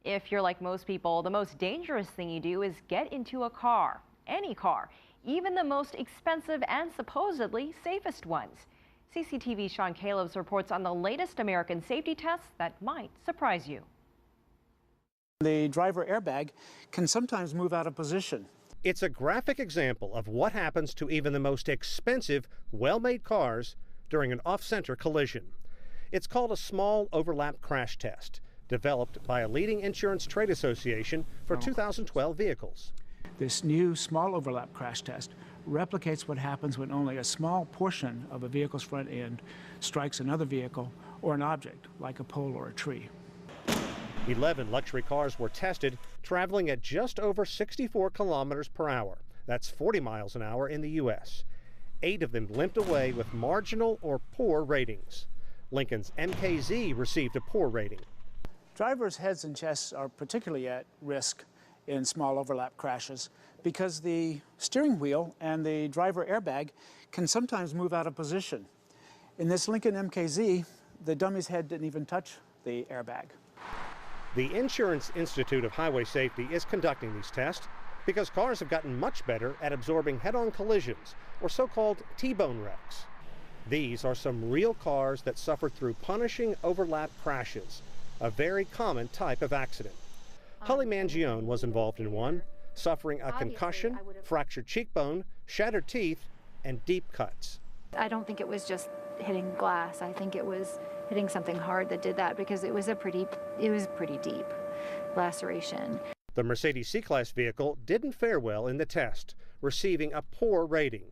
If you're like most people, the most dangerous thing you do is get into a car, any car, even the most expensive and supposedly safest ones. CCTV's Sean Caleb's reports on the latest American safety tests that might surprise you. The driver airbag can sometimes move out of position. It's a graphic example of what happens to even the most expensive, well-made cars during an off-center collision. It's called a small overlap crash test, developed by a leading insurance trade association for 2012 vehicles. This new small overlap crash test replicates what happens when only a small portion of a vehicle's front end strikes another vehicle or an object, like a pole or a tree. 11 luxury cars were tested, traveling at just over 64 kilometers per hour. That's 40 miles an hour in the U.S. 8 of them limped away with marginal or poor ratings. Lincoln's MKZ received a poor rating. Drivers' heads and chests are particularly at risk in small overlap crashes because the steering wheel and the driver airbag can sometimes move out of position. In this Lincoln MKZ, the dummy's head didn't even touch the airbag. The Insurance Institute of Highway Safety is conducting these tests because cars have gotten much better at absorbing head-on collisions, or so-called T-bone wrecks. These are some real cars that suffered through punishing overlap crashes, a very common type of accident. Holly Mangione was involved in one, suffering a concussion, fractured cheekbone, shattered teeth, and deep cuts. I don't think it was just hitting glass. I think it was hitting something hard that did that, because it was pretty deep laceration. The Mercedes C-Class vehicle didn't fare well in the test, receiving a poor rating.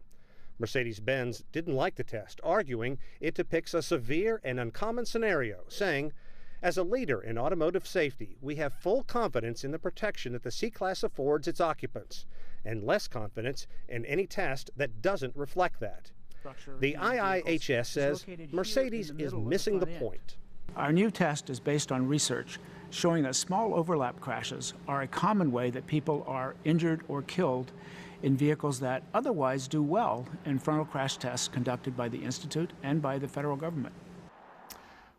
Mercedes-Benz didn't like the test, arguing it depicts a severe and uncommon scenario, saying, "As a leader in automotive safety, we have full confidence in the protection that the C-Class affords its occupants, and less confidence in any test that doesn't reflect that." The IIHS says Mercedes is missing the point. Our new test is based on research showing that small overlap crashes are a common way that people are injured or killed in vehicles that otherwise do well in frontal crash tests conducted by the Institute and by the federal government.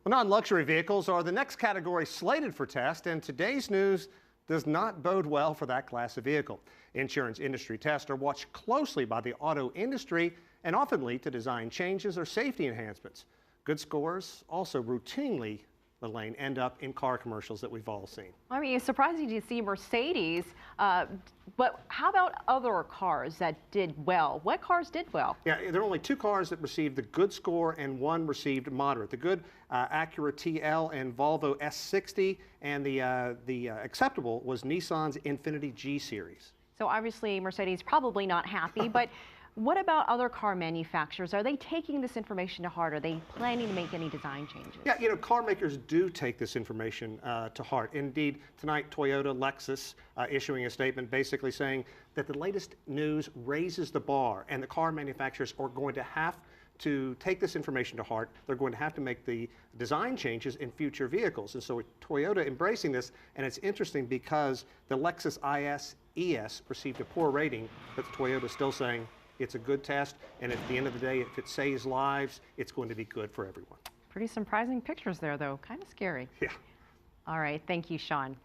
Well, non-luxury vehicles are the next category slated for test, and today's news does not bode well for that class of vehicle. Insurance industry tests are watched closely by the auto industry and often lead to design changes or safety enhancements. Good scores also routinely, Elaine, end up in car commercials that we've all seen. I mean, it's surprising to see Mercedes, but how about other cars that did well? What cars did well? Yeah, there are only 2 cars that received the good score and 1 received moderate. The good Acura TL and Volvo S60, and the acceptable was Nissan's Infiniti G Series. So obviously Mercedes probably not happy, but what about other car manufacturers? Are they taking this information to heart? Are they planning to make any design changes? Yeah, you know, car makers do take this information to heart. Indeed, tonight Toyota, Lexus issuing a statement basically saying that the latest news raises the bar, and the car manufacturers are going to have to take this information to heart. They're going to have to make the design changes in future vehicles. And so Toyota embracing this, and it's interesting because the Lexus IS ES received a poor rating, but Toyota is still saying it's a good test, and at the end of the day, if it saves lives, it's going to be good for everyone. Pretty surprising pictures there, though. Kind of scary. Yeah. All right. Thank you, Sean.